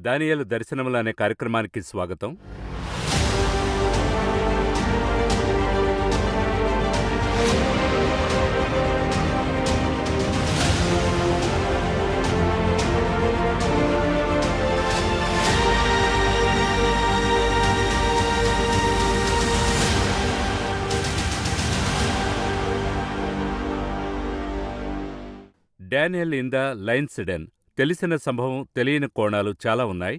దానియేలు దర్శనములు అనే కార్యక్రమానికి స్వాగతం. Daniel in the lion's den. తెలిసిన సంభవం, తెలియని కోణాలు చాలా ఉన్నాయి.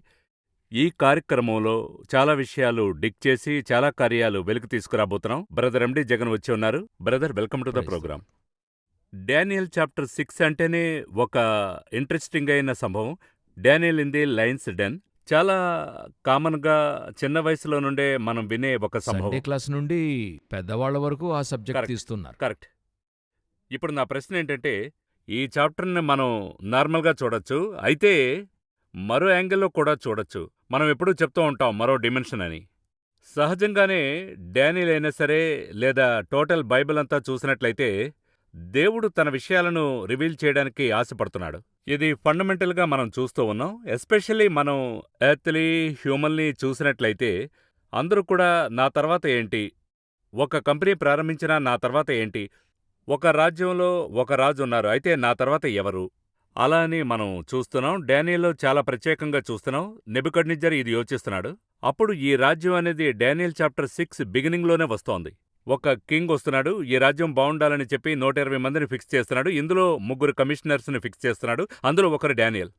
ఈ కార్యక్రమంలో చాలా విషయాలు డిగ్ చేసి చాలా కార్యాలు వెలికి తీసుకురాబోతున్నాం. బ్రదర్ ఎండి జగన్ వచ్చి ఉన్నారు. Brother, welcome to the programme. Daniel chapter 6 అంటేనే ఒక ఇంట్రెస్టింగ్ అయిన సంభవం. Daniel in the lion's den చాలా కామన్గా చిన్న వయసులో నుండే మనం వినే ఒక సంభవం. సండే క్లాస్ నుండి పెద్దవాళ్ల వరకు ఆ సబ్జెక్ట్ Correct. తీస్తున్నారు. కరెక్ట్. ఇప్పుడు నా ప్రశ్న ఏంటంటే, ఈ చాప్టర్ని మనం నార్మల్గా చూడొచ్చు, అయితే మరో యాంగిల్లో కూడా చూడొచ్చు. మనం ఎప్పుడూ చెప్తూ ఉంటాం మరో డిమెన్షన్ అని. సహజంగానే డానియల్ అయినా సరే లేదా టోటల్ బైబిల్ అంతా చూసినట్లయితే దేవుడు తన విషయాలను రివీల్ చేయడానికి ఆశపడుతున్నాడు. ఇది ఫండమెంటల్గా మనం చూస్తూ ఉన్నాం. ఎస్పెషల్లీ మనం ఎర్త్లీ హ్యూమన్ని చూసినట్లయితే అందరూ కూడా నా తర్వాత ఏంటి, ఒక కంపెనీ ప్రారంభించినా నా తర్వాత ఏంటి, ఒక రాజ్యంలో ఒక రాజు ఉన్నారు, అయితే నా తర్వాత ఎవరు, అలా అని మనం చూస్తున్నాం. డానియల్లో చాలా ప్రత్యేకంగా చూస్తున్నాం. నెబుకద్నెజర్ ఇది యోచిస్తున్నాడు. అప్పుడు ఈ రాజ్యం అనేది డానియల్ చాప్టర్ 6 బిగినింగ్లోనే వస్తోంది. ఒక కింగ్ వస్తున్నాడు, ఈ రాజ్యం బాగుండాలని చెప్పి 120 మందిని ఫిక్స్ చేస్తున్నాడు. ఇందులో 3 కమిషనర్స్ని ఫిక్స్ చేస్తున్నాడు, అందులో ఒకరు డానియల్.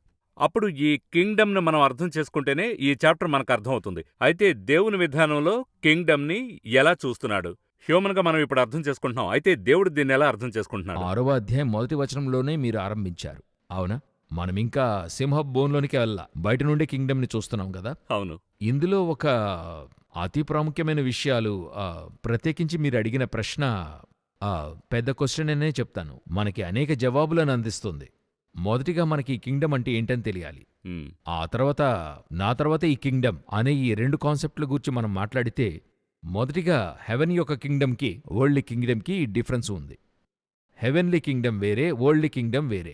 అప్పుడు ఈ కింగ్డమ్ను మనం అర్థం చేసుకుంటేనే ఈ చాప్టర్ మనకు అర్థమవుతుంది. అయితే దేవుని విధానంలో కింగ్డమ్ని ఎలా చూస్తున్నాడు, హ్యూమన్గా మనం ఇప్పుడు అర్థం చేసుకుంటున్నాం. అయితే దేవుడు దీన్ని ఎలా అర్థం చేసుకుంటున్నాడు? 6వ అధ్యాయం మొదటి వచనంలోనే మీరు ఆరంభించారు, అవునా? మనమింకా సింహపు బోన్లోనికి వెళ్ళా, బయట నుండే కింగ్డమ్ని చూస్తున్నాం కదా. అవును. ఇందులో ఒక అతి ప్రాముఖ్యమైన విషయాలు, ప్రత్యేకించి మీరు అడిగిన ప్రశ్న పెద్ద క్వశ్చన్ అనే చెప్తాను. మనకి అనేక జవాబులను అందిస్తుంది. మొదటిగా మనకి ఈ కింగ్డమ్ అంటే ఏంటని తెలియాలి. ఆ తర్వాత నా తర్వాత ఈ కింగ్డమ్ అనే ఈ 2 కాన్సెప్ట్ల గురించి మనం మాట్లాడితే, మొదటిగా హెవెన్ యొక్క కింగ్డమ్కి వరల్డ్లీ కింగ్డమ్కి డిఫరెన్స్ ఉంది. హెవెన్లీ కింగ్డమ్ వేరే, వరల్డ్లీ కింగ్డమ్ వేరే.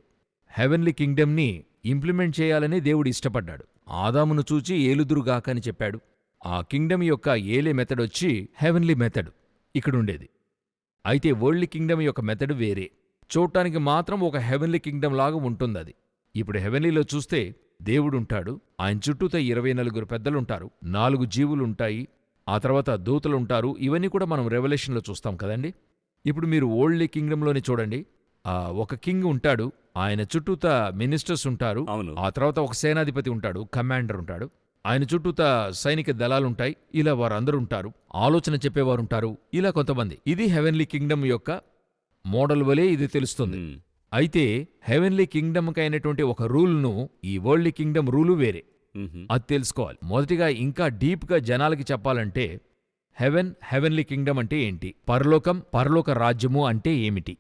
హెవెన్లీ కింగ్డమ్ని ఇంప్లిమెంట్ చేయాలని దేవుడు ఇష్టపడ్డాడు. ఆదామును చూచి ఏలుదురుగాక అని చెప్పాడు. ఆ కింగ్డమ్ యొక్క ఏలే మెథడ్ వచ్చి హెవెన్లీ మెథడ్ ఇక్కడుండేది. అయితే వరల్డ్లీ కింగ్డమ్ యొక్క మెథడ్ వేరే. చూడటానికి మాత్రం ఒక హెవెన్లీ కింగ్డమ్ లాగా ఉంటుందది. ఇప్పుడు హెవెన్లీలో చూస్తే దేవుడుంటాడు, ఆయన చుట్టూతో 24 పెద్దలుంటారు, 4 జీవులుంటాయి, ఆ తర్వాత దూతలుంటారు. ఇవన్నీ కూడా మనం రెవల్యూషన్లో చూస్తాం కదండి. ఇప్పుడు మీరు వరల్డ్లీ కింగ్డమ్లోని చూడండి, ఒక కింగ్ ఉంటాడు, ఆయన చుట్టూతా మినిస్టర్స్ ఉంటారు, ఆ తర్వాత ఒక సేనాధిపతి ఉంటాడు, కమాండర్ ఉంటాడు, ఆయన చుట్టూతా సైనిక దళాలుంటాయి, ఇలా వారందరూ ఉంటారు, ఆలోచన చెప్పేవారుంటారు, ఇలా కొంతమంది. ఇది హెవెన్లీ కింగ్డమ్ యొక్క మోడల్ వలె ఇది తెలుస్తుంది. అయితే హెవెన్లీ కింగ్డమ్కి అయినటువంటి ఒక రూల్ను ఈ వరల్డ్లీ కింగ్డమ్ రూలు వేరే. అది తెలుసుకోవాలి. మొదటిగా ఇంకా డీప్గా జనాలకి చెప్పాలంటే హెవెన్లీ కింగ్డమ్ అంటే ఏంటి, పరలోక రాజ్యము అంటే ఏమిటి.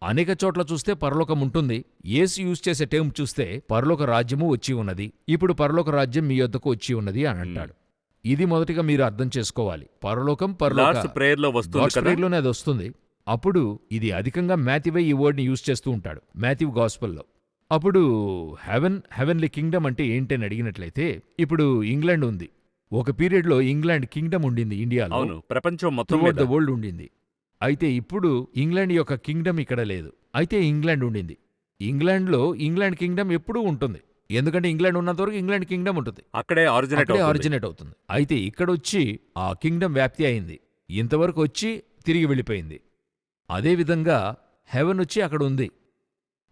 అనేక చోట్ల చూస్తే పరలోకం ఉంటుంది. యేసు యూజ్ చేసే టర్మ్ చూస్తే పరలోక రాజ్యము వచ్చి ఉన్నది, ఇప్పుడు పరలోక రాజ్యం మీ యొద్దకు వచ్చి ఉన్నది అని అంటాడు. ఇది మొదటిగా మీరు అర్థం చేసుకోవాలి. పరలోకం ప్రేయర్లోనే అది వస్తుంది. అప్పుడు ఇది అధికంగా మాథ్యూ ఈ వర్డ్ని యూజ్ చేస్తూ ఉంటాడు, మాథ్యూ గాస్పెల్లో. అప్పుడు హెవెన్లీ కింగ్డమ్ అంటే ఏంటని అడిగినట్లయితే, ఇప్పుడు ఇంగ్లాండ్ ఉంది, ఒక పీరియడ్లో ఇంగ్లాండ్ కింగ్డమ్ ఉండింది ఇండియాలో, ప్రపంచం మొత్తం ద వరల్డ్ ఉండింది. అయితే ఇప్పుడు ఇంగ్లాండ్ యొక్క కింగ్డమ్ ఇక్కడ లేదు, అయితే ఇంగ్లాండ్ ఉండింది. ఇంగ్లాండ్ కింగ్డమ్ ఎప్పుడూ ఉంటుంది, ఎందుకంటే ఇంగ్లాండ్ ఉన్నంతవరకు ఇంగ్లాండ్ కింగ్డమ్ ఉంటుంది, అక్కడే ఆరిజినేట్ అవుతుంది. అయితే ఇక్కడొచ్చి ఆ కింగ్డమ్ వ్యాప్తి అయింది, ఇంతవరకు వచ్చి తిరిగి వెళ్ళిపోయింది. అదేవిధంగా హెవెన్ వచ్చి అక్కడ ఉంది.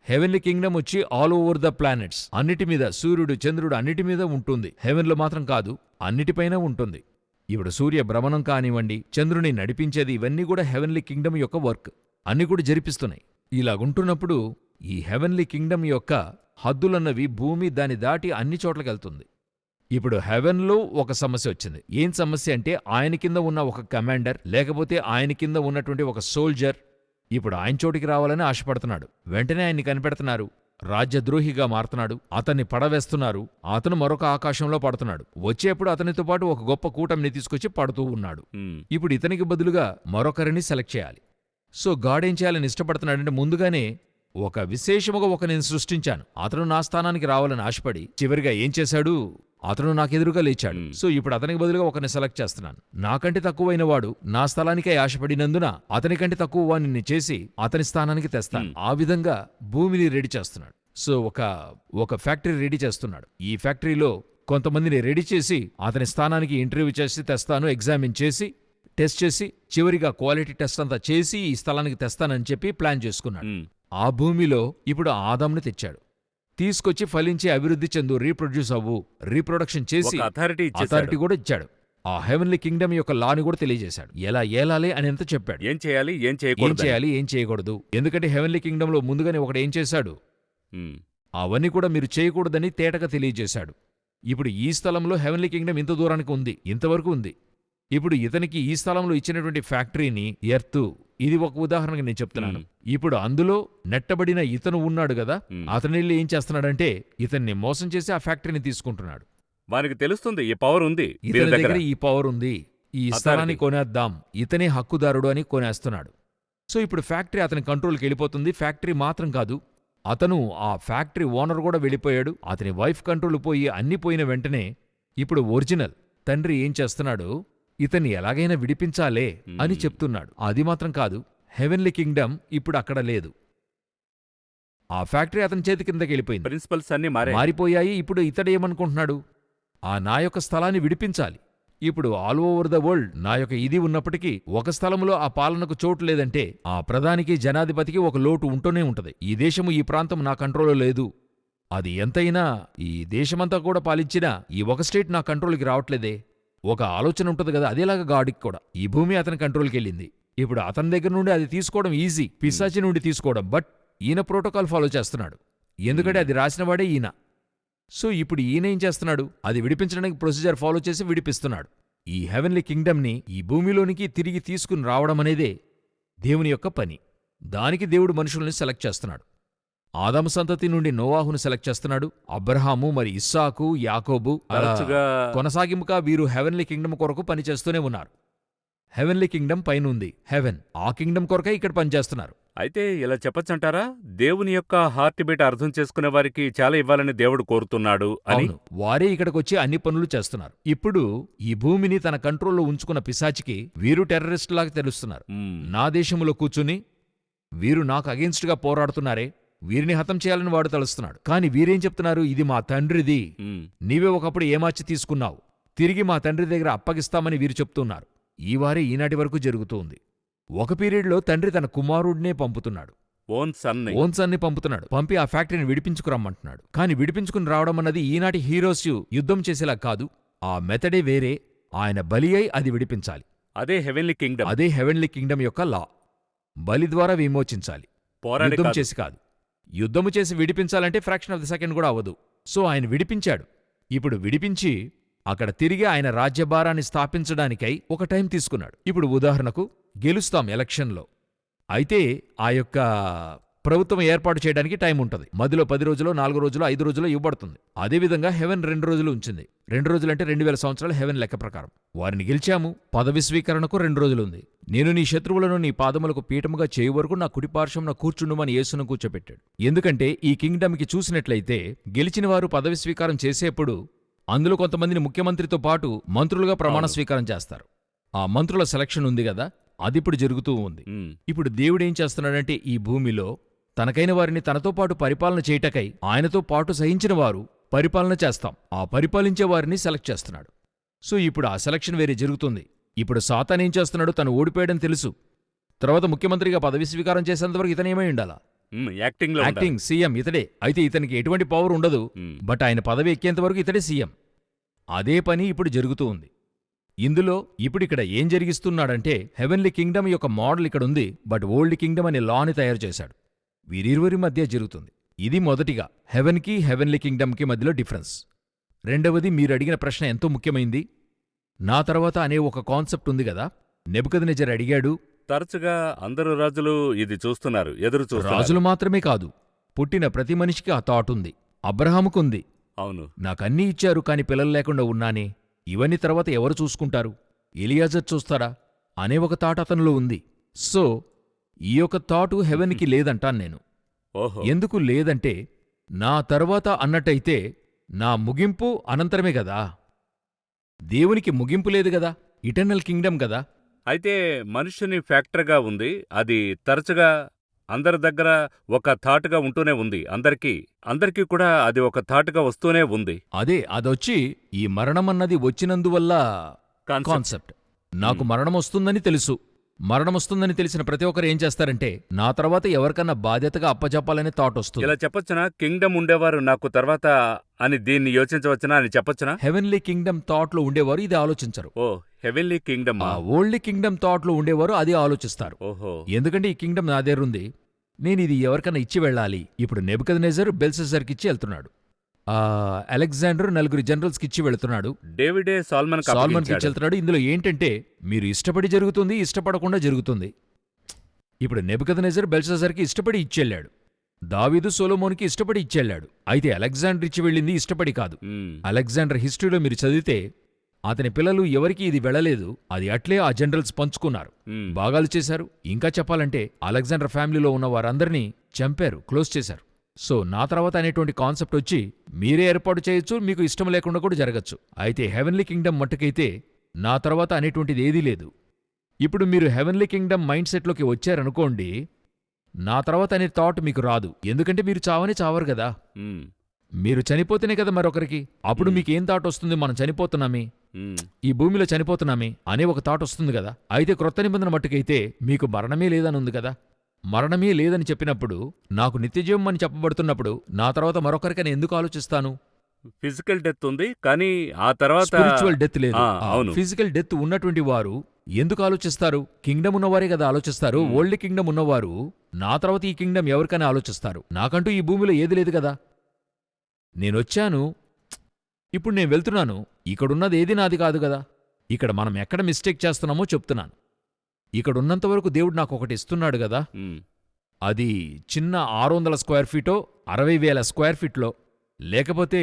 హెవెన్లీ కింగ్డమ్ వచ్చి ఆల్ ఓవర్ ద ప్లానెట్స్, అన్నిటి మీద, సూర్యుడు చంద్రుడు అన్నిటి మీద ఉంటుంది. హెవెన్లో మాత్రం కాదు, అన్నిటిపైన ఉంటుంది. ఇప్పుడు సూర్య భ్రమణం కానివ్వండి, చంద్రుని నడిపించేది, ఇవన్నీ కూడా హెవెన్లీ కింగ్డమ్ యొక్క వర్క్, అన్ని కూడా జరిపిస్తున్నాయి. ఇలాగుంటున్నప్పుడు ఈ హెవెన్లీ కింగ్డమ్ యొక్క హద్దులన్నవి భూమి దాని దాటి అన్ని చోట్లకెళ్తుంది. ఇప్పుడు హెవెన్లో ఒక సమస్య వచ్చింది. ఏం సమస్య అంటే, ఆయన కింద ఉన్న ఒక కమాండర్ లేకపోతే ఆయన కింద ఉన్నటువంటి ఒక సోల్జర్ ఇప్పుడు ఆయన చోటికి రావాలని ఆశపడుతున్నాడు. వెంటనే ఆయన్ని కనిపెడుతున్నారు, రాజ్యద్రోహిగా మారుతున్నాడు, అతన్ని పడవేస్తున్నారు, అతను మరొక ఆకాశంలో పడుతున్నాడు. వచ్చేప్పుడు అతనితో పాటు ఒక గొప్ప కూటమిని తీసుకొచ్చి పడుతూ ఉన్నాడు. ఇప్పుడు ఇతనికి బదులుగా మరొకరిని సెలెక్ట్ చేయాలి. సో గాడ్ ఏం చేయాలని ఇష్టపడుతున్నాడంటే, ముందుగానే ఒక విశేషముగా నేను సృష్టించాను, అతను నా స్థానానికి రావాలని ఆశపడి చివరిగా ఏం చేశాడు, అతను నాకెదురుగా లేచాడు. సో ఇప్పుడు అతనికి బదులుగా ఒకరిని సెలెక్ట్ చేస్తున్నాను. నాకంటే తక్కువైన వాడు నా స్థలానికై ఆశపడినందున అతనికంటే తక్కువ వాడిని చేసి అతని స్థానానికి తెస్తాను. ఆ విధంగా భూమిని రెడీ చేస్తున్నాడు. సో ఒక ఫ్యాక్టరీ రెడీ చేస్తున్నాడు. ఈ ఫ్యాక్టరీలో కొంతమందిని రెడీ చేసి అతని స్థానానికి ఇంటర్వ్యూ చేసి తెస్తాను, ఎగ్జామిన్ చేసి టెస్ట్ చేసి చివరిగా క్వాలిటీ టెస్ట్ అంతా చేసి ఈ స్థలానికి తెస్తానని చెప్పి ప్లాన్ చేసుకున్నాడు. ఆ భూమిలో ఇప్పుడు ఆదాంని తెచ్చాడు. తీసుకొచ్చి ఫలించి అభివృద్ధి చెందు, రీప్రొడ్యూస్ అవ్వు, రీప్రొడక్షన్ చేసి అథారిటీ కూడా ఇచ్చాడు. ఆ హెవెన్లీ కింగ్డమ్ యొక్క లాని కూడా తెలియజేశాడు. ఎలా ఏలాలి అని ఎంత చెప్పాడు. ఏం చేయాలి, ఏం చేయకూడదు. ఎందుకంటే హెవెన్లీ కింగ్డమ్ లో ముందుగానే ఒకడు ఏం చేశాడు, అవన్నీ కూడా మీరు చేయకూడదని తేటగా తెలియజేశాడు. ఇప్పుడు ఈ స్థలంలో హెవెన్లీ కింగ్డమ్ ఇంత దూరానికి ఉంది, ఇంతవరకు ఉంది. ఇప్పుడు ఇతనికి ఈ స్థలంలో ఇచ్చినటువంటి ఫ్యాక్టరీని ఎర్త్, ఇది ఒక ఉదాహరణగా నేను చెప్తున్నాను. ఇప్పుడు అందులో నెట్టబడిన ఇతను ఉన్నాడు కదా, అతనిల్లి ఏం చేస్తున్నాడంటే ఇతన్ని మోసం చేసి ఆ ఫ్యాక్టరీని తీసుకుంటున్నాడు. వారికి తెలుస్తుంది ఈ పవర్ ఉంది, ఇతని దగ్గర ఈ పవర్ ఉంది, ఈ స్థలాన్ని కొనేద్దాం, ఇతనే హక్కుదారుడు అని కొనేస్తున్నాడు. సో ఇప్పుడు ఫ్యాక్టరీ అతని కంట్రోల్కి వెళ్ళిపోతుంది. ఫ్యాక్టరీ మాత్రం కాదు, అతను ఆ ఫ్యాక్టరీ ఓనర్ కూడా వెళ్ళిపోయాడు. అతని వైఫ్ కంట్రోల్ పోయి అన్ని పోయిన వెంటనే ఇప్పుడు ఒరిజినల్ తండ్రి ఏం చేస్తున్నాడు, ఇతన్ని ఎలాగైనా విడిపించాలే అని చెప్తున్నాడు. అది మాత్రం కాదు, హెవెన్లీ కింగ్డమ్ ఇప్పుడు అక్కడ లేదు. ఆ ఫ్యాక్టరీ అతని చేతి కిందకి వెళ్ళిపోయింది. ప్రిన్సిపల్స్ అన్ని మారిపోయాయి. ఇప్పుడు ఇతడేమనుకుంటున్నాడు, ఆ నా యొక్క స్థలాన్ని విడిపించాలి. ఇప్పుడు ఆల్ ఓవర్ ద వరల్డ్ నా యొక్క ఇది ఉన్నప్పటికీ ఒక స్థలంలో ఆ పాలనకు చోటు లేదంటే ఆ ప్రధానికి, జనాధిపతికి ఒక లోటు ఉంటూనే ఉంటది. ఈ దేశము, ఈ ప్రాంతం నా కంట్రోల్లో లేదు. అది ఎంతైనా ఈ దేశమంతా కూడా పాలించినా ఈ ఒక స్టేట్ నా కంట్రోల్కి రావట్లేదే. ఒక ఆలోచన ఉంటుంది కదా, అదేలాగా గాడికి కూడా ఈ భూమి అతని కంట్రోల్కి వెళ్ళింది. ఇప్పుడు అతని దగ్గర నుండి అది తీసుకోవడం ఈజీ, పిశాచి నుండి తీసుకోవడం. బట్ ఈయన ప్రోటోకాల్ ఫాలో చేస్తున్నాడు, ఎందుకంటే అది రాసినవాడే ఈయన. సో ఇప్పుడు ఈయన ఏం చేస్తున్నాడు, అది విడిపించడానికి ప్రొసీజర్ ఫాలో చేసి విడిపిస్తున్నాడు. ఈ హెవెన్లీ కింగ్డమ్ని ఈ భూమిలోనికి తిరిగి తీసుకుని రావడం అనేదే దేవుని యొక్క పని. దానికి దేవుడు మనుషుల్ని సెలెక్ట్ చేస్తున్నాడు. ఆదాము సంతతి నుండి నోవాహును సెలెక్ట్ చేస్తున్నాడు. అబ్రహాము, మరి ఇస్సాకు, యాకోబు, కొనసాగింపుగా వీరు హెవెన్లీ కింగ్డమ్ కొరకు పనిచేస్తూనే ఉన్నారు. హెవెన్లీ కింగ్డమ్ పైనుంది, హెవెన్, ఆ కింగ్డమ్ కొరకే ఇక్కడ పనిచేస్తున్నారు. అయితే ఇలా చెప్పచ్చంటారా, దేవుని యొక్క హార్ట్ బీట్ అర్థం చేసుకునే వారికి చాలా ఇవ్వాలని దేవుడు కోరుతున్నాడు అని. వారే ఇక్కడికొచ్చి అన్ని పనులు చేస్తున్నారు. ఇప్పుడు ఈ భూమిని తన కంట్రోల్లో ఉంచుకున్న పిశాచికి వీరు టెర్రరిస్ట్ లాగా తెలుస్తున్నారు. నా దేశంలో కూర్చుని వీరు నాకు అగెన్స్ట్గా పోరాడుతున్నారే, వీరిని హతం చేయాలని వాడు తలుస్తున్నాడు. కాని వీరేం చెప్తున్నారు, ఇది మా తండ్రిది, నీవే ఒకప్పుడు ఏమార్చి తీసుకున్నావు, తిరిగి మా తండ్రి దగ్గర అప్పగిస్తామని వీరు చెప్తున్నారు. ఈ వారే ఈనాటి వరకు జరుగుతూ ఉంది. ఒక పీరియడ్లో తండ్రి తన కుమారుడినే పంపుతున్నాడు, ఓన్ సన్ని పంపుతున్నాడు. పంపి ఆ ఫ్యాక్టరీని విడిపించుకురమ్మంటున్నాడు. కాని విడిపించుకుని రావడం అన్నది ఈనాటి హీరోస్ యుద్ధం చేసేలా కాదు. ఆ మెథడే వేరే. ఆయన బలి అయి అది విడిపించాలి. అదే హెవెన్లీ కింగ్డమ్ యొక్క లా. బలి ద్వారా విమోచించాలి, యుద్ధం చేసి కాదు. యుద్ధము చేసి విడిపించాలంటే ఫ్రాక్షన్ ఆఫ్ ది సెకండ్ కూడా అవ్వదు. సో ఆయన విడిపించాడు. ఇప్పుడు విడిపించి అక్కడ తిరిగి ఆయన రాజ్యభారాన్ని స్థాపించడానికై ఒక టైం తీసుకున్నాడు. ఇప్పుడు ఉదాహరణకు గెలుస్తాం ఎలక్షన్లో, అయితే ఆ యొక్క ప్రభుత్వం ఏర్పాటు చేయడానికి టైం ఉంటుంది. మధ్యలో 10 రోజులో, 4 రోజులో, 5 రోజులో ఇవ్వబడుతుంది. అదేవిధంగా హెవెన్ 2 రోజులు ఉంచింది. 2 రోజులంటే 2000 సంవత్సరాలు హెవెన్ లెక్క ప్రకారం. వారిని గెలిచాము, పదవి స్వీకరణకు 2 రోజులుంది. నేను నీ శత్రువులను నీ పాదములకు పీఠముగా చేయు వరకు నా కుడిపార్శ్వమున కూర్చుండుమని యేసును కూర్చోబెట్టాడు. ఎందుకంటే ఈ కింగ్డమ్కి చూసినట్లయితే గెలిచిన వారు పదవి స్వీకారం చేసేప్పుడు అందులో కొంతమందిని ముఖ్యమంత్రితో పాటు మంత్రులుగా ప్రమాణ స్వీకారం చేస్తారు. ఆ మంత్రుల సెలక్షన్ ఉంది కదా, అదిప్పుడు జరుగుతూ ఉంది. ఇప్పుడు దేవుడేం చేస్తున్నాడంటే ఈ భూమిలో తనకైన వారిని తనతో పాటు పరిపాలన చేయటకై ఆయనతో పాటు సహించిన వారు పరిపాలన చేస్తాం, ఆ పరిపాలించే వారిని సెలెక్ట్ చేస్తున్నాడు. సో ఇప్పుడు ఆ సెలక్షన్ వేరే జరుగుతుంది. ఇప్పుడు సాతాన్ ఏం చేస్తున్నాడు, తను ఓడిపోయాడని తెలుసు. తర్వాత ముఖ్యమంత్రిగా పదవి స్వీకారం చేసేంతవరకు ఇతనేమై ఉండాలా, యాక్టింగ్ సీఎం ఇతడే. అయితే ఇతనికి ఎటువంటి పవర్ ఉండదు, బట్ ఆయన పదవి ఎక్కేంతవరకు ఇతడే సీఎం. అదే పని ఇప్పుడు జరుగుతూ ఉంది. ఇందులో ఇప్పుడిక్కడ ఏం జరిగిస్తున్నాడంటే హెవెన్లీ కింగ్డమ్ యొక్క మోడల్ ఇక్కడుంది, బట్ ఓల్డ్ కింగ్డమ్ అనే లాని తయారు చేశాడు. వీరిరువురి మధ్య జరుగుతుంది. ఇది మొదటిగా హెవెన్కి హెవెన్లీ కింగ్డమ్కి మధ్యలో డిఫరెన్స్. రెండవది, మీరు అడిగిన ప్రశ్న ఎంతో ముఖ్యమైంది. నా తర్వాత అనే ఒక కాన్సెప్ట్ ఉంది కదా, నెబుకద్నెజర్ అడిగాడు. తరచుగా అందరు రాజులు ఇది చూస్తున్నారు, ఎదురు చూస్తున్నారు. రాజులు మాత్రమే కాదు, పుట్టిన ప్రతి మనిషికి ఆ థాట్ ఉంది. అబ్రహాముకుంది, అవును, నాకన్నీ ఇచ్చారు కాని పిల్లలు లేకుండా ఉన్నానే, ఇవన్నీ తర్వాత ఎవరు చూసుకుంటారు, ఎలియాజర్ చూస్తారా అనే ఒక థాట్ అతనిలో ఉంది. సో ఈ యొక్క థాటు హెవెన్కి లేదంటాను నేను. ఎందుకు లేదంటే, నా తర్వాత అన్నట్టయితే నా ముగింపు అనంతరమే గదా! దేవునికి ముగింపు లేదు గదా! ఇటర్నల్ కింగ్డమ్ గదా! అయితే మనుష్యుని ఫ్యాక్టర్‌గా ఉంది. అది తరచుగా అందరి దగ్గర ఒక థాట్‌గా ఉంటూనే ఉంది. అందరికీ కూడా అది ఒక థాట్‌గా వస్తూనే ఉంది. అదొచ్చి ఈ మరణమన్నది వచ్చినందువల్ల కాన్సెప్ట్. నాకు మరణమొస్తుందని తెలుసు. మరణమొస్తుందని తెలిసిన ప్రతి ఒక్కరు ఏం చేస్తారంటే, నా తర్వాత ఎవరికన్నా బాధ్యతగా అప్పజెప్పాలనే థాటొస్తుంది. ఇలా చెప్పొచ్చునా? కింగ్డమ్ ఉండేవారు నాకు తర్వాత అని దీన్ని యోచించవచ్చునా అని చెప్పొచ్చునా? హెవెన్లీ కింగ్డమ్ థాట్లో ఉండేవారు ఇది ఆలోచించరు. ఓహ్! హెవెన్లీ కింగ్డమా? వరల్డ్లీ కింగ్డమ్ థాట్లో ఉండేవారు అది ఆలోచిస్తారు. ఓహో! ఎందుకంటే ఈ కింగ్డమ్ నా దగ్గరుంది. నేనిది ఎవరికన్నా ఇచ్చి వెళ్ళాలి. ఇప్పుడు నెబుకద్నెజర్ బెల్షస్సర్‌కిచ్చి ఎళ్తున్నాడు. అలెగ్జాండర్ నలుగురు జనరల్స్‌కిచ్చి వెళుతున్నాడు. డేవిడే సాల్మన్‌కిచ్చి వెళ్తున్నాడు. ఇందులో ఏంటంటే మీరు ఇష్టపడి జరుగుతుంది, ఇష్టపడకుండా జరుగుతుంది. ఇప్పుడు నెబుకద్నెజర్ బెల్షస్సర్‌కి ఇష్టపడి ఇచ్చెళ్ళాడు. దావీదు సొలొమోనుకి ఇష్టపడి ఇచ్చెళ్ళాడు. అయితే అలెగ్జాండర్ ఇచ్చి వెళ్ళింది ఇష్టపడి కాదు. అలెగ్జాండర్ హిస్టరీలో మీరు చదివితే అతని పిల్లలు ఎవరికీ ఇది వెళ్ళలేదు. అది అట్లే ఆ జనరల్స్ పంచుకున్నారు. భాగాలు చేశారు. ఇంకా చెప్పాలంటే అలెగ్జాండర్ ఫ్యామిలీలో ఉన్న వారందరినీ చంపారు, క్లోజ్ చేశారు. సో నా తర్వాత అనేటువంటి కాన్సెప్ట్ వచ్చి మీరే ఏర్పాటు చేయొచ్చు, మీకు ఇష్టం లేకుండా కూడా జరగచ్చు. అయితే హెవెన్లీ కింగ్డమ్ మట్టుకైతే నా తర్వాత అనేటువంటిది ఏదీ లేదు. ఇప్పుడు మీరు హెవెన్లీ కింగ్డమ్ మైండ్ సెట్లోకి వచ్చారనుకోండి, నా తర్వాత అనే థాట్ మీకు రాదు. ఎందుకంటే మీరు చావరు గదా! మీరు చనిపోతేనే కదా మరొకరికి. అప్పుడు మీకేం థాట్ వస్తుంది? మనం చనిపోతున్నామే, ఈ భూమిలో చనిపోతున్నామే అనే ఒక థాట్ వస్తుంది కదా. అయితే క్రొత్త నిబంధన మట్టుకైతే మీకు మరణమే లేదని ఉంది కదా. మరణమే లేదని చెప్పినప్పుడు, నాకు నిత్యజీవం అని చెప్పబడుతున్నప్పుడు నా తర్వాత మరొకరికని ఎందుకు ఆలోచిస్తాను? ఫిజికల్ డెత్ ఉంది, కానీ ఆ తర్వాత స్పిరిచువల్ డెత్ లేదు. అవును. ఫిజికల్ డెత్ ఉన్నటువంటి వారు ఎందుకు ఆలోచిస్తారు? కింగ్డమ్ ఉన్నవారే కదా ఆలోచిస్తారు. వరల్డ్ కింగ్డమ్ ఉన్నవారు నా తర్వాత ఈ కింగ్డమ్ ఎవరికైనా ఆలోచిస్తారు. నాకంటూ ఈ భూమిలో ఏది లేదు కదా. నేనొచ్చాను, ఇప్పుడు నేను వెళ్తున్నాను. ఇక్కడున్నది ఏది నాది కాదు కదా. ఇక్కడ మనం ఎక్కడ మిస్టేక్ చేస్తున్నామో చెప్తున్నాను. ఇక్కడున్నంతవరకు దేవుడు నాకొకటి ఇస్తున్నాడు గదా. అది చిన్న 600 స్క్వేర్ ఫీటో 60,000 స్క్వేర్ ఫీట్లో, లేకపోతే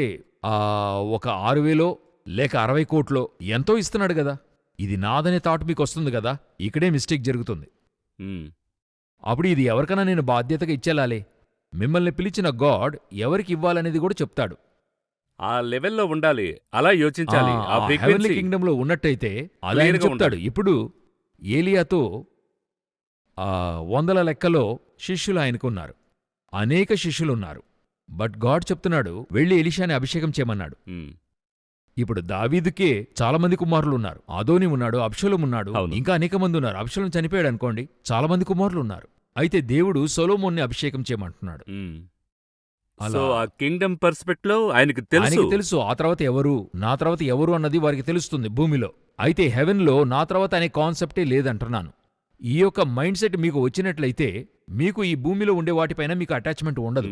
ఒక 6,000 లేక 60 కోట్లో ఎంతో ఇస్తున్నాడు గదా. ఇది నాదనే థాట్ మీకు వస్తుంది గదా. ఇక్కడే మిస్టేక్ జరుగుతుంది. అప్పుడు ఇది ఎవరికైనా నేను బాధ్యతగా ఇచ్చేలాలే. మిమ్మల్ని పిలిచిన గాడ్ ఎవరికి ఇవ్వాలనేది కూడా చెప్తాడు. ఆ లెవెల్లో ఉండాలి, అలా యోచించాలి. హెవెన్లీ కింగ్డమ్లో ఉన్నట్టయితే అలా చెప్తాడు. ఇప్పుడు ఏలియాతో 100 లెక్కలో శిష్యులు ఆయనకున్నారు. అనేక శిష్యులున్నారు. బట్ గాడ్ చెప్తున్నాడు, వెళ్ళి ఎలీషాని అభిషేకం చేయమన్నాడు. ఇప్పుడు దావీదుకే చాలా మంది కుమారులున్నారు. అదోని ఉన్నాడు, అబ్షలోము ఉన్నాడు, ఇంకా అనేక మంది ఉన్నారు. అబ్షలోము చనిపోయాడు అనుకోండి, చాలా మంది కుమారులున్నారు. అయితే దేవుడు సొలొమోన్ని అభిషేకం చేయమంటున్నాడు. సో ఆ కింగ్డమ్ పర్స్పెక్టివ్ లో ఆయనకి తెలుసు ఆ తర్వాత ఎవరు, నా తర్వాత ఎవరు అన్నది వారికి తెలుస్తుంది భూమిలో. అయితే హెవెన్లో నా తర్వాత అనే కాన్సెప్టే లేదంటున్నాను. ఈ యొక్క మైండ్ సెట్ మీకు వచ్చినట్లయితే మీకు ఈ భూమిలో ఉండే వాటిపైన మీకు అటాచ్మెంట్ ఉండదు.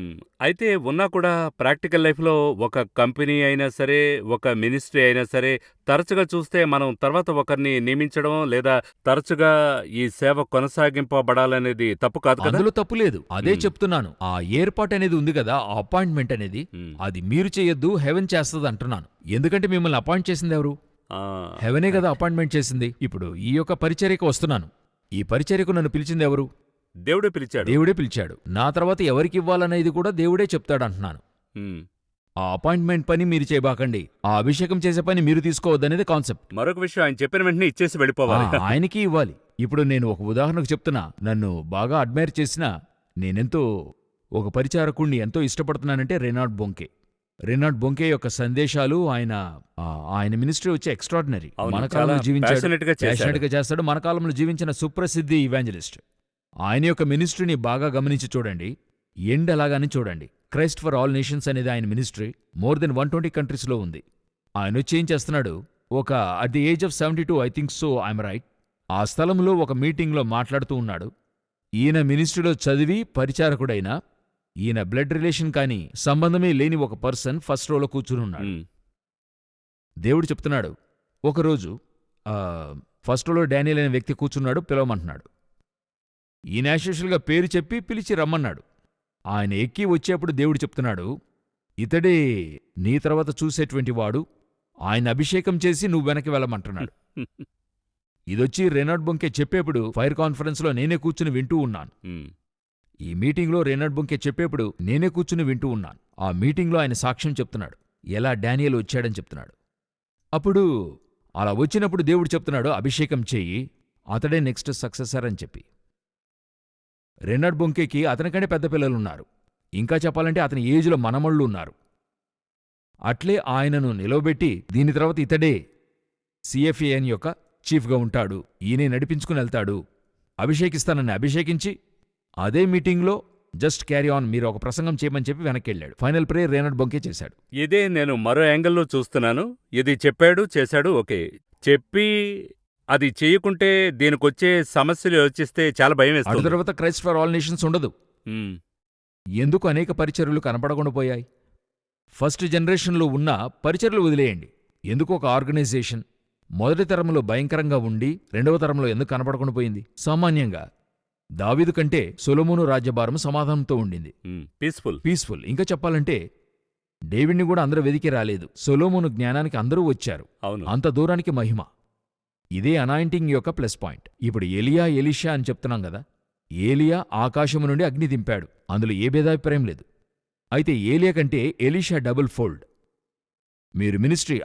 అయితే ఉన్నా కూడా ప్రాక్టికల్ లైఫ్లో ఒక కంపెనీ అయినా సరే, ఒక మినిస్ట్రీ అయినా సరే, తరచుగా చూస్తే మనం తర్వాత ఒకరిని నియమించడం లేదా తరచుగా ఈ సేవ కొనసాగింపబడాలనేది తప్పు కాదు కదా. అందులో తప్పు లేదు, అదే చెప్తున్నాను. ఆ ఏర్పాటు అనేది ఉంది కదా, ఆ అపాయింట్మెంట్ అనేది, అది మీరు చేయొద్దు, హెవెన్ చేస్తుంది అంటున్నాను. ఎందుకంటే మిమ్మల్ని అపాయింట్ చేసింది ఎవరు? హెవెనే కదా అపాయింట్మెంట్ చేసింది. ఇప్పుడు ఈ యొక్క పరిచర్యకు వస్తున్నాను. ఈ పరిచర్యకు నన్ను పిలిచింది ఎవరు? దేవుడే పిలిచాడు. నా తర్వాత ఎవరికి ఇవ్వాలనేది కూడా దేవుడే చెప్తాడంటున్నాను. ఆ అపాయింట్మెంట్ పని మీరు చేయబాకండి, ఆ అభిషేకం చేసే పని మీరు తీసుకోవద్దనేది కాన్సెప్ట్. మరొక విషయం, ఆయన చెప్పిన వెంటనే ఇచ్చేసి వెళ్ళిపోవాలి. ఆయనకి ఇవ్వాలి. ఇప్పుడు నేను ఒక ఉదాహరణకు చెప్తున్నా. నన్ను బాగా అడ్మైర్ చేసిన, నేనెంతో ఒక పరిచారకుణ్ణి ఎంతో ఇష్టపడుతున్నానంటే రెనార్డ్ బొంకే యొక్క సందేశాలు, ఆయన మినిస్ట్రీ వచ్చి ఎక్స్ట్రాడినరీ. మన కాలంలో ప్యాషనేట్గా చేస్తాడు. మన కాలంలో జీవించిన సుప్రసిద్ధి ఇవాంజలిస్ట్. ఆయన యొక్క మినిస్ట్రీని బాగా గమనించి చూడండి, ఎండ్ అలాగాని చూడండి. క్రైస్ట్ ఫర్ ఆల్ నేషన్స్ అనేది ఆయన మినిస్ట్రీ మోర్ దెన్ 120 కంట్రీస్లో ఉంది. ఆయన వచ్చి ఏం చేస్తున్నాడు, at the age of 72 I think so, I'm right, ఆ స్థలంలో ఒక మీటింగ్లో మాట్లాడుతూ ఉన్నాడు. ఈయన మినిస్ట్రీలో చదివి పరిచారకుడైనా, ఈయన బ్లడ్ రిలేషన్ కానీ సంబంధమే లేని ఒక పర్సన్ ఫస్ట్ రోలో కూర్చునున్నాడు. దేవుడు చెప్తున్నాడు, ఒకరోజు ఫస్ట్ రోలో డానియల్ అనే వ్యక్తి కూర్చున్నాడు, పిలవమంటున్నాడు. ఈయన యాక్చువల్గా పేరు చెప్పి పిలిచి రమ్మన్నాడు. ఆయన ఎక్కి వచ్చేప్పుడు దేవుడు చెప్తున్నాడు, ఇతడే నీ తర్వాత చూసేటువంటి వాడు, ఆయన అభిషేకం చేసి నువ్వు వెనక్కి వెళ్ళమంటున్నాడు. ఇదొచ్చి రెనార్డ్ బొంకే చెప్పేప్పుడు ఫైర్ కాన్ఫరెన్స్లో నేనే కూర్చుని వింటూ ఉన్నాను. ఈ మీటింగ్లో రెనార్డ్ బొంకే చెప్పేప్పుడు నేనే కూర్చుని వింటూ ఉన్నాను. ఆ మీటింగ్లో ఆయన సాక్ష్యం చెప్తున్నాడు. ఎలా డానియేలు వచ్చాడని చెప్తున్నాడు. అప్పుడు అలా వచ్చినప్పుడు దేవుడు చెప్తున్నాడు, అభిషేకం చెయ్యి, అతడే నెక్స్ట్ సక్సెసర్ అని చెప్పి. రెనార్డ్ బొంకేకి అతనికంటే పెద్ద పిల్లలున్నారు. ఇంకా చెప్పాలంటే అతని ఏజ్లో మనమళ్ళు ఉన్నారు. అట్లే ఆయనను నిలవబెట్టి దీని తర్వాత ఇతడే సిఎఫ్ఏఎన్ యొక్క చీఫ్గా ఉంటాడు, ఈయనే నడిపించుకుని వెళ్తాడు, అభిషేకిస్తానని అభిషేకించి అదే మీటింగ్లో జస్ట్ క్యారీ ఆన్, మీరు ఒక ప్రసంగం చేయమని చెప్పి వెనక్కెళ్ళాడు. ఫైనల్ ప్రేయర్ రెనార్డ్ బొంకే చేశాడు. ఇదే నేను మరో యాంగిల్లో చూస్తున్నాను. ఇది చెప్పాడు, చేశాడు, ఓకే. చెప్పి అది చేయకుంటే దీనికొచ్చే సమస్యలు యోచిస్తే చాలా భయం అటు వేస్తుంది. తర్వాత క్రైస్ట్ ఫర్ ఆల్ నేషన్స్ ఉండదు. ఉమ్, ఎందుకు అనేక పరిచర్యలు కనపడకుండా పోయాయి? ఫస్ట్ జనరేషన్లో ఉన్న పరిచర్యలు వదిలేయండి. ఎందుకు ఒక ఆర్గనైజేషన్ మొదటి తరంలో భయంకరంగా ఉండి రెండవ తరంలో ఎందుకు కనపడకుండా పోయింది? సామాన్యంగా దావీదు కంటే సొలొమోను రాజ్యభారం సమాధానంతో ఉండింది, పీస్ఫుల్. ఇంకా చెప్పాలంటే డేవిడ్ని కూడా అందరూ వెదికి రాలేదు, సొలొమోను జ్ఞానానికి అందరూ వచ్చారు. అవును. అంత దూరానికి మహిమ. ఇదే అనాయింటింగ్ యొక్క ప్లస్ పాయింట్. ఇప్పుడు ఎలియా ఎలీషా అని చెప్తున్నాం కదా. ఏలియా ఆకాశము నుండి అగ్ని దింపాడు, అందులో ఏ భేదాభిప్రాయం లేదు. అయితే ఏలియా కంటే ఎలీషా డబుల్ ఫోల్డ్. మీరు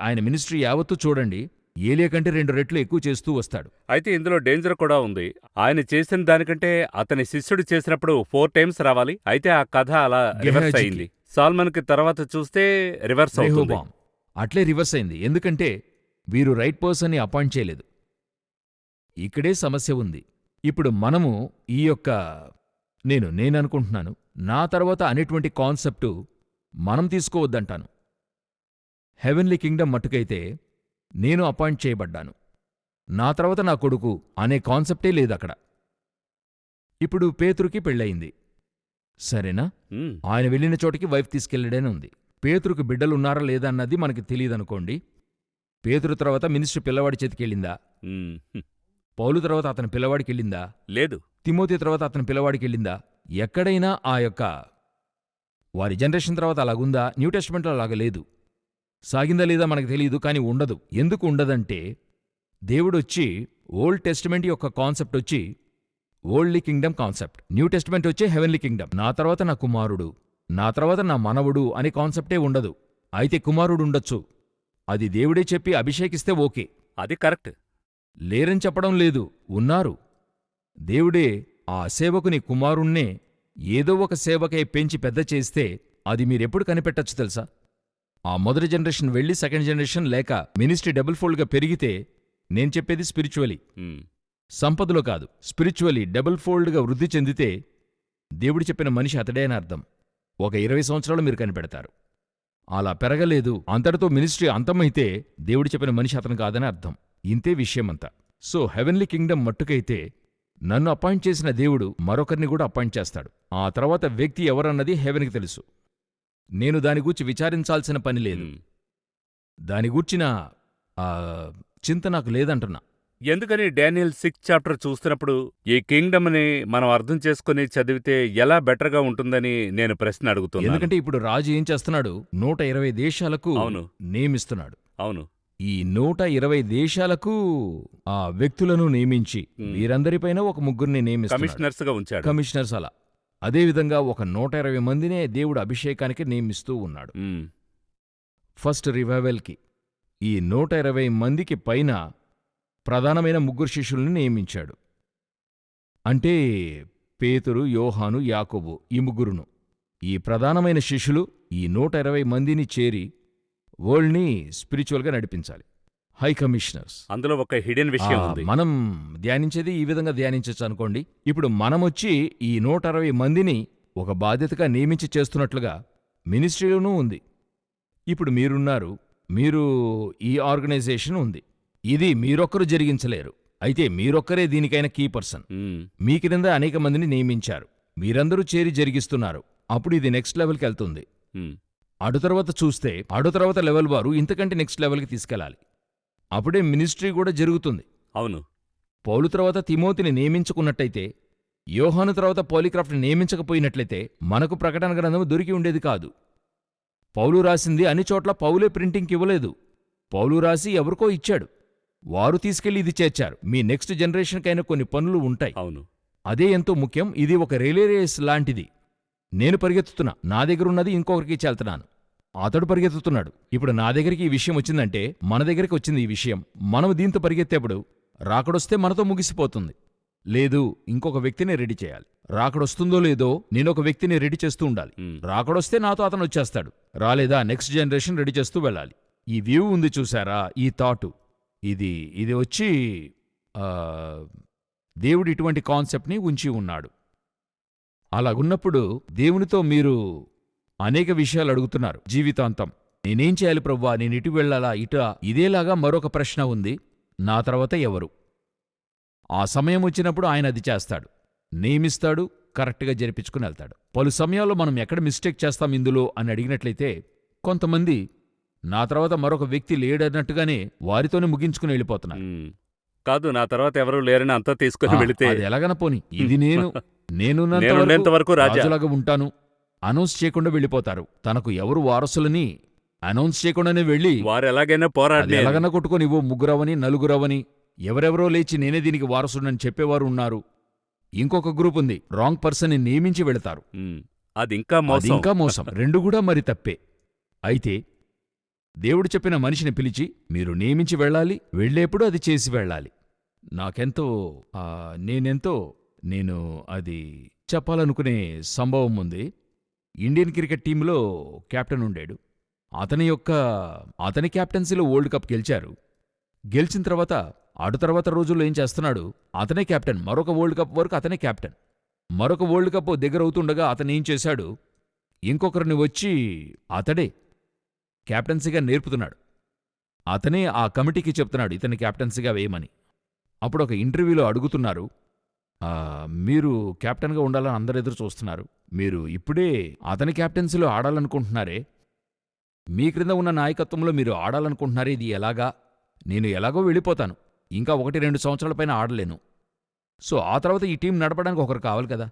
ఆయన మినిస్ట్రీ యావత్తూ చూడండి, ఏలియా కంటే 2 రెట్లు ఎక్కువ చేస్తూ వస్తాడు. అయితే ఇందులో డేంజర్ కూడా ఉంది. ఆయన చేసిన దానికంటే అతని శిష్యుడు చేసినప్పుడు 4 టైమ్స్ రావాలి. అయితే ఆ కథ అలా రివర్స్ అయింది. సాల్మన్కి తర్వాత చూస్తే రివర్స్ అవుతుంది. రెహోబాం అట్లే రివర్స్ అయింది. ఎందుకంటే వీరు రైట్ పర్సన్ని అపాయింట్ చేయలేదు. ఇక్కడే సమస్య ఉంది. ఇప్పుడు మనము ఈ యొక్క నేననుకుంటున్నాను, నా తర్వాత అనేటువంటి కాన్సెప్టు మనం తీసుకోవద్దంటాను. హెవెన్లీ కింగ్డమ్ మట్టుకైతే నేను అపాయింట్ చేయబడ్డాను, నా తర్వాత నా కొడుకు అనే కాన్సెప్టే లేదక్కడ. ఇప్పుడు పేతురుకి పెళ్ళయింది, సరేనా? ఆయన వెళ్ళిన చోటికి వైఫ్ తీసుకెళ్లడనే ఉంది. పేతురుకు బిడ్డలున్నారా లేదా అన్నది మనకి తెలియదనుకోండి. పేతురు తర్వాత మినిస్ట్రీ పిల్లవాడి చేతికెళ్ళిందా? పౌలు తర్వాత అతని పిల్లవాడికెళ్ళిందా? లేదు. తిమోతి తర్వాత అతని పిల్లవాడికెళ్ళిందా? ఎక్కడైనా ఆ యొక్క వారి జనరేషన్ తర్వాత అలాగుందా? న్యూ టెస్టిమెంట్లో అలాగ లేదు. సాగిందా లేదా మనకు తెలియదు, కానీ ఉండదు. ఎందుకు ఉండదంటే దేవుడొచ్చి ఓల్డ్ టెస్టిమెంట్ యొక్క కాన్సెప్ట్ వచ్చి ఓల్డ్లీ కింగ్డమ్ కాన్సెప్ట్, న్యూ టెస్టిమెంట్ వచ్చే హెవెన్లీ కింగ్డమ్. నా తర్వాత నా కుమారుడు, నా తర్వాత నా మనవుడు అనే కాన్సెప్టే ఉండదు. అయితే కుమారుడు ఉండొచ్చు, అది దేవుడే చెప్పి అభిషేకిస్తే ఓకే, అది కరెక్ట్. లేరని చెప్పడం లేదు, ఉన్నారు. దేవుడే ఆ సేవకుని కుమారుణ్ణే ఏదో ఒక సేవకై పెంచి పెద్ద చేస్తే అది మీరెప్పుడు కనిపెట్టచ్చు తెలుసా? ఆ మొదటి జనరేషన్ వెళ్ళి సెకండ్ జనరేషన్ లేక మినిస్ట్రీ డబుల్ ఫోల్డ్గా పెరిగితే, నేను చెప్పేది స్పిరిచువలీ, సంపదలో కాదు, స్పిరిచువలీ డబుల్ ఫోల్డ్గా వృద్ధి చెందితే దేవుడు చెప్పిన మనిషి అతడే అని అర్థం. ఒక 20 సంవత్సరాలు మీరు కనిపెడతారు. అలా పెరగలేదు, అంతటితో మినిస్ట్రీ అంతమైతే దేవుడు చెప్పిన మనిషి అతను కాదని అర్థం. ఇంతే విషయమంతా. సో హెవెన్లీ కింగ్డమ్ మట్టుకైతే నన్ను అపాయింట్ చేసిన దేవుడు మరొకరిని కూడా అపాయింట్ చేస్తాడు. ఆ తర్వాత వ్యక్తి ఎవరన్నది హెవెన్కి తెలుసు. నేను దాని గూర్చి విచారించాల్సిన పని లేదు, దాని గూర్చిన చింత నాకు లేదంటున్నా. ఎందుకని డానియల్ 6th చాప్టర్ చూస్తున్నప్పుడు ఈ కింగ్డమ్ని మనం అర్థం చేసుకుని చదివితే ఎలా బెటర్గా ఉంటుందని నేను ప్రశ్న అడుగుతున్నాను. ఎందుకంటే ఇప్పుడు రాజు ఏం చేస్తున్నాడు? 120 దేశాలకు నియమిస్తున్నాడు. అవును. ఈ 120 దేశాలకు ఆ వ్యక్తులను నియమించి వీరందరిపైన ఒక ముగ్గురిని నియమిస్తున్నాడు, కమిషనర్స్గా ఉంచాడు. కమిషనర్స్ అలా. అదేవిధంగా ఒక 120 మందినే దేవుడు అభిషేకానికి నియమిస్తూ ఉన్నాడు. ఫస్ట్ రివైవల్కి ఈ 120 మందికి పైన ప్రధానమైన 3 శిష్యుల్ని నియమించాడు. అంటే పేతురు, యోహాను, యాకోబు, ఈ 3. ఈ ప్రధానమైన శిష్యులు ఈ 120 మందిని చేరి వరల్డ్ని స్పిరిచువల్గా నడిపించాలి. High commissioners. అందులో ఒక హిడెన్ విషయం ఉంది. మనం ధ్యానించేది ఈ విధంగా ధ్యానించచ్చు అనుకోండి. ఇప్పుడు మనమొచ్చి ఈ 160 మందిని ఒక బాధ్యతగా నియమించి చేస్తున్నట్లుగా మినిస్ట్రీలోనూ ఉంది. ఇప్పుడు మీరున్నారు, మీరు ఈ ఆర్గనైజేషన్ ఉంది, ఇది మీరొక్కరు జరిగించలేరు. అయితే మీరొక్కరే దీనికైనా కీ పర్సన్. మీ క్రింద అనేక మందిని నియమించారు, మీరందరూ చేరి జరిగిస్తున్నారు. అప్పుడు ఇది నెక్స్ట్ లెవెల్కి వెళ్తుంది. అటు తర్వాత చూస్తే అటు తర్వాత లెవెల్ వారు ఇంతకంటే నెక్స్ట్ లెవెల్కి తీసుకెళ్లాలి. అప్పుడే మినిస్ట్రీ కూడా జరుగుతుంది. అవును. పౌలు తర్వాత తిమోతిని నియమించుకున్నట్టయితే, యోహాను తర్వాత పాలీక్రాఫ్ట్ని నియమించకపోయినట్లయితే మనకు ప్రకటన గ్రంథం దొరికి ఉండేది కాదు. పౌలు రాసింది అన్ని చోట్ల పౌలే ప్రింటింగ్కి ఇవ్వలేదు. పౌలు రాసి ఎవరికో ఇచ్చాడు, వారు తీసుకెళ్లి ఇది చేర్చారు. మీ నెక్స్ట్ జనరేషన్కైనా కొన్ని పనులు ఉంటాయి. అవును. అదే ఎంతో ముఖ్యం. ఇది ఒక రిలే రేస్ లాంటిది. నేను పరిగెత్తుతున్నా, నా దగ్గరున్నది ఇంకొకరికి చెల్తున్నాను. అతడు పరిగెత్తుతున్నాడు. ఇప్పుడు నా దగ్గరికి ఈ విషయం వచ్చిందంటే మన దగ్గరికి వచ్చింది ఈ విషయం. మనం దీంతో పరిగెత్తేప్పుడు రాకడొస్తే మనతో ముగిసిపోతుంది. లేదు, ఇంకొక వ్యక్తిని రెడీ చేయాలి. రాకడొస్తుందో లేదో నేనొక వ్యక్తిని రెడీ చేస్తూ ఉండాలి. రాకడొస్తే నాతో అతను వచ్చేస్తాడు. రాలేదా నెక్స్ట్ జనరేషన్ రెడీ చేస్తూ వెళ్ళాలి. ఈ వ్యూ ఉంది చూసారా, ఈ థాటు, ఇది వచ్చి దేవుడు ఇటువంటి కాన్సెప్ట్ని ఉంచి ఉన్నాడు. అలాగున్నప్పుడు దేవునితో మీరు అనేక విషయాలు అడుగుతున్నారు జీవితాంతం. నేనేం చేయాలి ప్రభువా, నేను ఇటు వెళ్ళాలా ఇటా? ఇదేలాగా మరొక ప్రశ్న ఉంది, నా తర్వాత ఎవరు? ఆ సమయం వచ్చినప్పుడు ఆయన అది చేస్తాడు, నియమిస్తాడు, కరెక్ట్గా జరిపించుకుని వెళ్తాడు. పలు సమయాల్లో మనం ఎక్కడ మిస్టేక్ చేస్తాం ఇందులో అని అడిగినట్లయితే కొంతమంది నా తర్వాత మరొక వ్యక్తి లేడన్నట్టుగానే వారితోనే ముగించుకుని వెళ్ళిపోతున్నారు. కాదు, నా తర్వాత ఎవరు లేరని అంతా తీసుకుని వెళితే అది ఎలాగన పోని, ఇది నేనున్నంత వరకు రాజులాగా ఉంటాను అనౌన్స్ చేయకుండా వెళ్ళిపోతారు. తనకు ఎవరు వారసులని అనౌన్స్ చేయకుండానే వెళ్ళి వారు ఎలాగైనా పోరాడి ఎలాగన్నా కొట్టుకొని ఇవ్వు, ముగ్గురవని నలుగురవని ఎవరెవరో లేచి నేనే దీనికి వారసుడని చెప్పేవారు ఉన్నారు. ఇంకొక గ్రూప్ ఉంది, రాంగ్ పర్సన్ని నియమించి వెళతారు. అది ఇంకా మోసం. రెండు కూడా మరి తప్పే. అయితే దేవుడు చెప్పిన మనిషిని పిలిచి మీరు నియమించి వెళ్ళాలి, వెళ్ళేప్పుడు అది చేసి వెళ్ళాలి. నేను అది చెప్పాలనుకునే సంభవం ఉంది. ఇండియన్ క్రికెట్ టీంలో కెప్టెన్ ఉండాడు. అతని కెప్టెన్సీలో వరల్డ్ కప్ గెలిచారు. గెలిచిన తర్వాత తర్వాత రోజుల్లో ఏం చేస్తున్నాడు, అతనే కెప్టెన్. మరొక వరల్డ్ కప్ వరకు అతనే కెప్టెన్. మరొక వరల్డ్ కప్ దగ్గర అవుతుండగా అతను ఏం చేశాడు, ఇంకొకరిని వచ్చి అతడే కెప్టెన్సీగా నేర్పుతున్నాడు. అతనే ఆ కమిటీకి చెప్తున్నాడు ఇతని కెప్టెన్సీగా వేయమని. అప్పుడు ఒక ఇంటర్వ్యూలో అడుగుతున్నారు, మీరు కెప్టెన్గా ఉండాలని అందరు ఎదురు చూస్తున్నారు, మీరు ఇప్పుడే అతని కెప్టెన్సీలో ఆడాలనుకుంటున్నారే, మీ క్రింద ఉన్న నాయకత్వంలో మీరు ఆడాలనుకుంటున్నారే, ఇది ఎలాగా? నేను ఎలాగో వెళ్ళిపోతాను, ఇంకా 1-2 సంవత్సరాల పైన ఆడలేను. సో ఆ తర్వాత ఈ టీం నడపడానికి ఒకరు కావాలి కదా,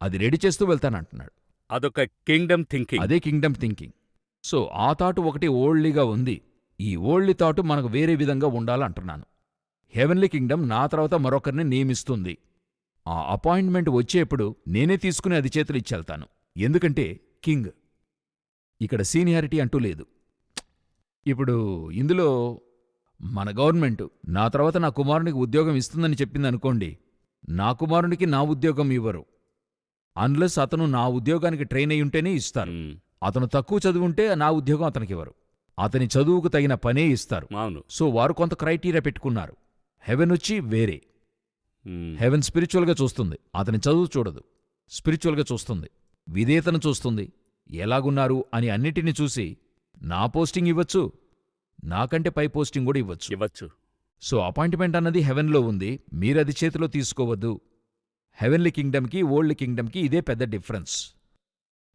అది రెడీ చేస్తూ వెళ్తానంటున్నాడు. అదొక కింగ్డమ్ థింకింగ్. అదే కింగ్డమ్ థింకింగ్. సో ఆ థాటు ఒకటి ఓల్డ్లీగా ఉంది. ఈ ఓల్డ్లీ థాటు మనకు వేరే విధంగా ఉండాలంటున్నాను. హెవెన్లీ కింగ్డమ్ నా తర్వాత మరొకరిని నియమిస్తుంది. ఆ అపాయింట్మెంట్ వచ్చేప్పుడు నేనే తీసుకుని అది చేతులు ఇచ్చెళ్తాను. ఎందుకంటే కింగ్, ఇక్కడ సీనియారిటీ అంటూ లేదు. ఇప్పుడు ఇందులో మన గవర్నమెంట్ నా తర్వాత నా కుమారునికి ఉద్యోగం ఇస్తుందని చెప్పిందనుకోండి, నా కుమారునికి నా ఉద్యోగం ఇవ్వరు. అన్లెస్ అతను నా ఉద్యోగానికి ట్రైన్ అయి ఉంటేనే ఇస్తారు. అతను తక్కువ చదువుంటే నా ఉద్యోగం అతనికివ్వరు. అతని చదువుకు తగిన పనే ఇస్తారు. సో వారు కొంత క్రైటీరియా పెట్టుకున్నారు. హెవెన్ వచ్చి వేరే. హెవెన్ స్పిరిచువల్గా చూస్తుంది, అతని చదువు చూడదు. స్పిరిచువల్గా చూస్తుంది, విధేయతను చూస్తుంది, ఎలాగున్నారు అని అన్నిటినీ చూసి నా పోస్టింగ్ ఇవ్వచ్చు, నాకంటే పై పోస్టింగ్ కూడా ఇవ్వచ్చు. సో అపాయింట్మెంట్ అన్నది హెవెన్లో ఉంది, మీరది చేతిలో తీసుకోవద్దు. హెవెన్లీ కింగ్డమ్కి ఓల్డ్ కింగ్డమ్కి ఇదే పెద్ద డిఫరెన్స్.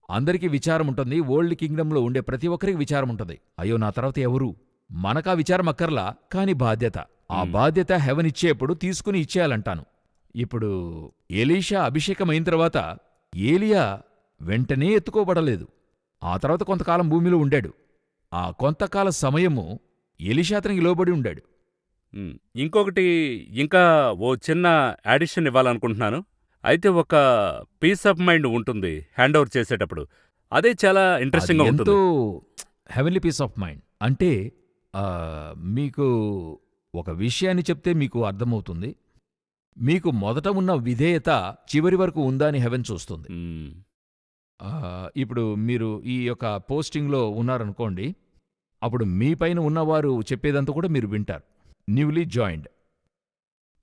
అందరికీ విచారం ఉంటుంది, ఓల్డ్ కింగ్డమ్లో ఉండే ప్రతి ఒక్కరికి విచారం ఉంటుంది. అయ్యో నా తర్వాత ఎవరు? మనకా విచారం అక్కర్లా, కాని బాధ్యత, ఆ బాధ్యత హెవెన్ ఇచ్చేప్పుడు తీసుకుని ఇచ్చేయాలంటాను. ఇప్పుడు ఎలీషా అభిషేకమైన తర్వాత ఏలియా వెంటనే ఎత్తుకోబడలేదు. ఆ తర్వాత కొంతకాలం భూమిలో ఉండాడు. ఆ కొంతకాల సమయము ఎలీషా అతనికి లోబడి ఉండాడు. ఇంకొకటి ఇంకా ఓ చిన్న యాడిషన్ ఇవ్వాలనుకుంటున్నాను. అయితే ఒక పీస్ ఆఫ్ మైండ్ ఉంటుంది హ్యాండ్ ఓవర్ చేసేటప్పుడు. అదే చాలా ఇంట్రెస్టింగ్గా ఉంటుంది. ఎంతో హెవెన్లీ పీస్ ఆఫ్ మైండ్ అంటే మీకు ఒక విషయాన్ని చెప్తే మీకు అర్థమవుతుంది. మీకు మొదట ఉన్న విధేయత చివరి వరకు ఉందా అని హెవెన్ చూస్తుంది. ఇప్పుడు మీరు ఈ యొక్క పోస్టింగ్లో ఉన్నారనుకోండి, అప్పుడు మీ పైన ఉన్నవారు చెప్పేదంతా కూడా మీరు వింటారు. న్యూలీ జాయిన్డ్,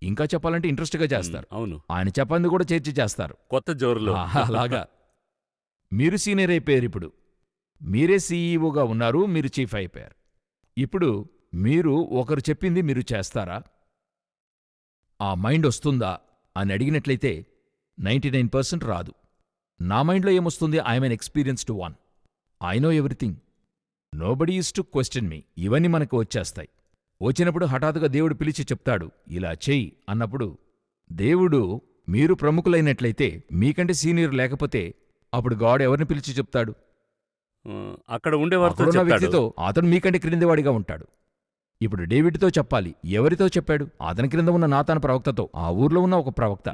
ఇంకా చెప్పాలంటే ఇంట్రెస్ట్గా చేస్తారు. అవును, ఆయన చెప్పంది కూడా చేర్చి చేస్తారు కొత్త జోరులో. అలాగా మీరు సీనియర్ అయిపోయారు. ఇప్పుడు మీరే సీఈఓగా ఉన్నారు, మీరు చీఫ్ అయిపోయారు. ఇప్పుడు మీరు ఒకరు చెప్పింది మీరు చేస్తారా? ఆ మైండ్ వస్తుందా అని అడిగినట్లయితే 99% రాదు. నా మైండ్లో ఏమొస్తుంది? I'm an experienced one, I know everything, nobody is to question me. ఇవన్నీ మనకు వచ్చేస్తాయి. వచ్చినప్పుడు హఠాత్తుగా దేవుడు పిలిచి చెప్తాడు ఇలా చెయ్యి అన్నప్పుడు, దేవుడు మీరు ప్రముఖులైనట్లయితే మీకంటే సీనియర్ లేకపోతే అప్పుడు గాడ్ ఎవరిని పిలిచి చెప్తాడు? అక్కడ ఉండేవారితో వ్యక్తితో. అతను మీకంటే క్రిందివాడిగా ఉంటాడు. ఇప్పుడు డేవిడ్తో చెప్పాలి, ఎవరితో చెప్పాడు? అతని క్రింద ఉన్న నాతాను ప్రవక్తతో, ఆ ఊర్లో ఉన్న ఒక ప్రవక్త.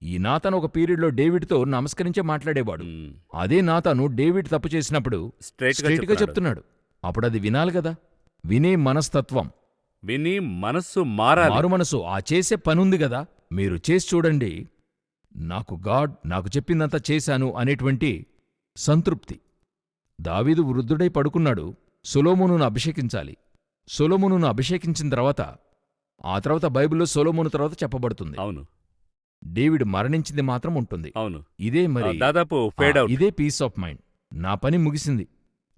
ఈ నాతాను ఒక పీరియడ్లో డేవిడ్తో నమస్కరించే మాట్లాడేవాడు. మ్, అదే నాతాను డేవిడ్ తప్పు చేసినప్పుడు స్ట్రైట్గా స్ట్రైట్గా చెప్తున్నాడు. చెప్తున్నాడు. అప్పుడది వినాలి గదా. వినే మనస్తత్వం, విని మనస్సు మారాలి. మారు మనసు, ఆ చేసే పనుంది గదా. మీరు చేసి చూడండి. నాకు చెప్పిందంతా చేశాను అనేటువంటి సంతృప్తి. దావీదు వృద్ధుడై పడుకున్నాడు. సొలొమోనును అభిషేకించాలి. సొలొమోనును అభిషేకించిన తర్వాత ఆ తర్వాత బైబిల్లో సొలొమోను తర్వాత చెప్పబడుతుంది. అవును, డేవిడ్ మరణించింది మాత్రం ఉంటుంది. అవును. ఇదే మరి దాదాపు ఫేడ్ అవుట్. ఇదే పీస్ ఆఫ్ మైండ్. నా పని ముగిసింది.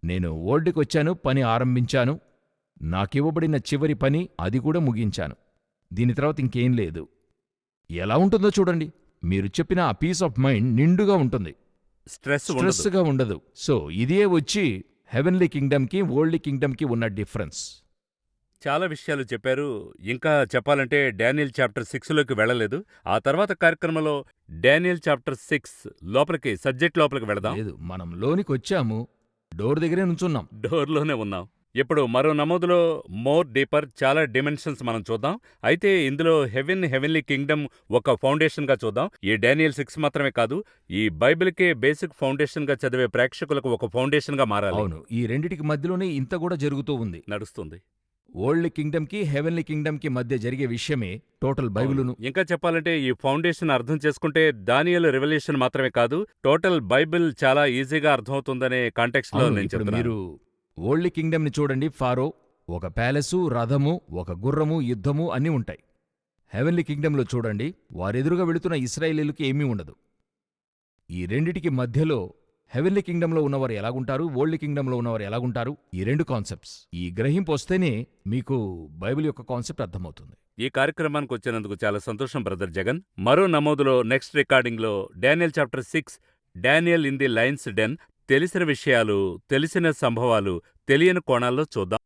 నేను ఓల్డ్కొచ్చాను, పని ఆరంభించాను. నాకివ్వబడిన చివరి పని అది కూడా ముగించాను. దీని తర్వాత ఇంకేం లేదు. ఎలా ఉంటుందో చూడండి. మీరు చెప్పిన ఆ పీస్ ఆఫ్ మైండ్ నిండుగా ఉంటుంది, స్ట్రెస్గా ఉండదు. సో ఇదే వచ్చి హెవెన్లీ కింగ్డమ్కి వరల్డ్లీ కింగ్డమ్కి ఉన్న డిఫరెన్స్. చాలా విషయాలు చెప్పారు. ఇంకా చెప్పాలంటే డానియల్ చాప్టర్ 6లోకి వెళ్ళలేదు. ఆ తర్వాత కార్యక్రమంలో డానియల్ చాప్టర్ 6 లోపలికి, సబ్జెక్ట్ లోపలికి వెళదాం. లేదు, మనం లోనికొచ్చాము, డోర్ దగ్గరే నుంచున్నాం. డోర్లోనే ఉన్నాం. ఇప్పుడు మరో నమోదులో మోర్ డీపర్ చాలా డిమెన్షన్స్ మనం చూద్దాం. అయితే ఇందులో హెవెన్లీ కింగ్డమ్ ఒక ఫౌండేషన్గా చూద్దాం. ఈ డానియల్ 6 మాత్రమే కాదు, ఈ బైబిల్కే బేసిక్ ఫౌండేషన్గా చదివే ప్రేక్షకులకు ఒక ఫౌండేషన్గా మారాలి. అవును, ఈ రెండిటికి మధ్యలోనే ఇంత కూడా జరుగుతూ ఉంది. నడుస్తుంది. వరల్డ్ కింగ్డమ్కి హెవెన్లీ కింగ్డమ్కి మధ్య జరిగే విషయమే టోటల్ బైబిలును. ఇంకా చెప్పాలంటే ఈ ఫౌండేషన్ అర్థం చేసుకుంటే దానియేలు రెవల్యూషన్ మాత్రమే కాదు, టోటల్ బైబిల్ చాలా ఈజీగా అర్థమవుతుందనే కాంటెక్స్ట్ లో అవును, నేను ఇప్పుడు చెప్తున్నాను. మీరు వరల్డ్ కింగ్డమ్ని చూడండి. ఫారో, ఒక ప్యాలెసు, రథము, ఒక గుర్రము, యుద్ధము అన్నీ ఉంటాయి. హెవెన్లీ కింగ్డమ్లో చూడండి, వారెదురుగా వెళుతున్న ఇశ్రాయేలీలకి ఏమీ ఉండదు. ఈ రెండిటికి మధ్యలో హెవెన్లీ కింగ్డమ్లో ఉన్నవారు ఎలాగుంటారు, వరల్డ్ కింగ్డమ్లో ఉన్నవారు ఎలాగుంటారు, ఈ రెండు కాన్సెప్ట్స్, ఈ గ్రహింపు వస్తేనే మీకు బైబిల్ యొక్క కాన్సెప్ట్ అర్థమవుతుంది. ఈ కార్యక్రమానికి వచ్చినందుకు చాలా సంతోషం బ్రదర్ జగన్. మరో నమోదులో నెక్స్ట్ రికార్డింగ్లో Daniel chapter 6 Daniel in the lion's den తెలిసిన విషయాలు, తెలిసిన సంభవాలు, తెలియని కోణాల్లో చూద్దాం.